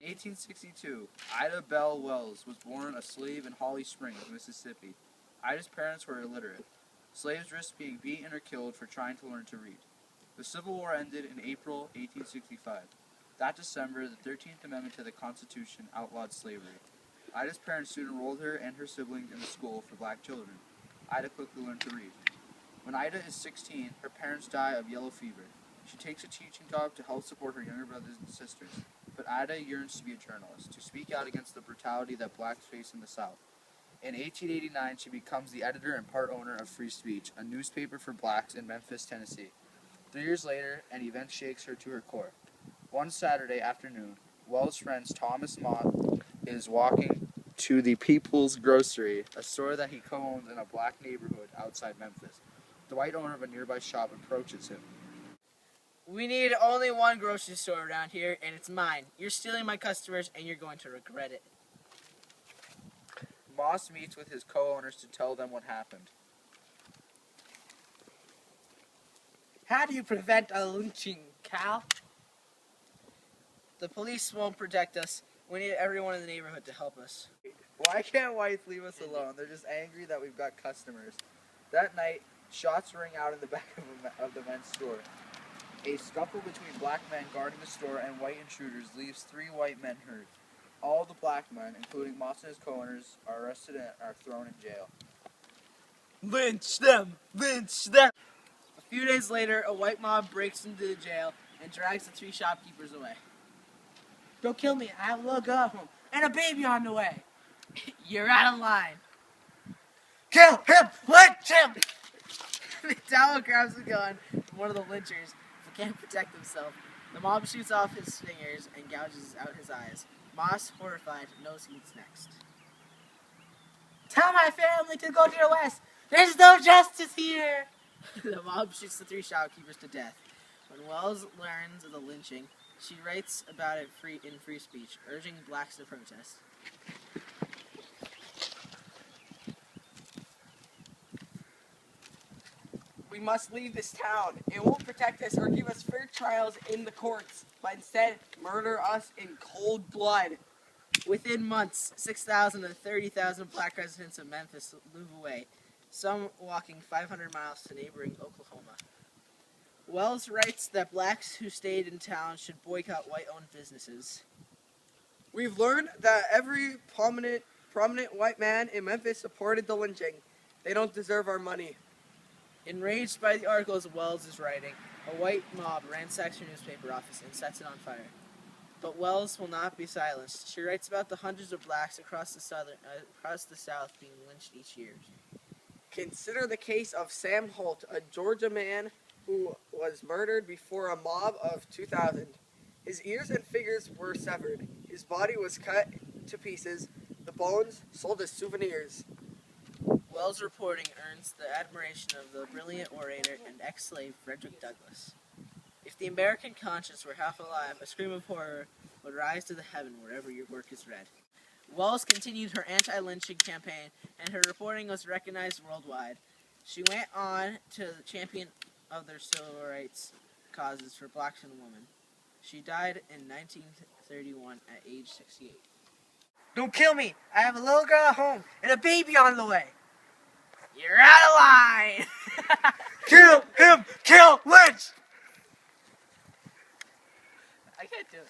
In 1862, Ida Bell Wells was born a slave in Holly Springs, Mississippi. Ida's parents were illiterate. Slaves risked being beaten or killed for trying to learn to read. The Civil War ended in April 1865. That December, the 13th Amendment to the Constitution outlawed slavery. Ida's parents soon enrolled her and her siblings in a school for black children. Ida quickly learned to read. When Ida is 16, her parents die of yellow fever. She takes a teaching job to help support her younger brothers and sisters. But Ida yearns to be a journalist, to speak out against the brutality that blacks face in the South. In 1889, she becomes the editor and part owner of Free Speech, a newspaper for blacks in Memphis, Tennessee. 3 years later, an event shakes her to her core. One Saturday afternoon, Wells' friend Thomas Mott is walking to the People's Grocery, a store that he co-owns in a black neighborhood outside Memphis. The white owner of a nearby shop approaches him. We need only one grocery store around here, and it's mine. You're stealing my customers, and you're going to regret it. Moss meets with his co-owners to tell them what happened. How do you prevent a lynching, Cal? The police won't protect us. We need everyone in the neighborhood to help us. Why can't whites leave us alone? They're just angry that we've got customers. That night, shots ring out in the back of the men's store. A scuffle between black men guarding the store and white intruders leaves 3 white men hurt. All the black men, including Moss and his co-owners, are arrested and are thrown in jail. Lynch them! Lynch them! A few days later, a white mob breaks into the jail and drags the 3 shopkeepers away. Don't kill me. I have a little girl at home and a baby on the way. You're out of line. Kill him! Lynch him! McDowell grabs a gun from one of the lynchers but can't protect himself. The mob shoots off his fingers and gouges out his eyes. Moss, horrified, knows he's next. Tell my family to go to the west. There's no justice here. The mob shoots the 3 shopkeepers to death. When Wells learns of the lynching, she writes about it in Free Speech, urging blacks to protest. We must leave this town. It won't protect us or give us fair trials in the courts, but instead murder us in cold blood. Within months, 6,000 to 30,000 black residents of Memphis move away, some walking 500 miles to neighboring Oklahoma. Wells writes that blacks who stayed in town should boycott white-owned businesses. We've learned that every prominent white man in Memphis supported the lynching. They don't deserve our money. Enraged by the articles Wells is writing, a white mob ransacks her newspaper office and sets it on fire. But Wells will not be silenced. She writes about the hundreds of blacks across the South being lynched each year. Consider the case of Sam Holt, a Georgia man who was murdered before a mob of 2,000. His ears and fingers were severed. His body was cut to pieces. The bones sold as souvenirs. Wells' reporting earns the admiration of the brilliant orator and ex-slave Frederick Douglass. If the American conscience were half alive, a scream of horror would rise to the heaven wherever your work is read. Wells continued her anti-lynching campaign, and her reporting was recognized worldwide. She went on to the champion of their civil rights causes for blacks and women. She died in 1931 at age 68. Don't kill me. I have a little girl at home and a baby on the way. You're out of line! Kill him! Kill Lynch! I can't do it.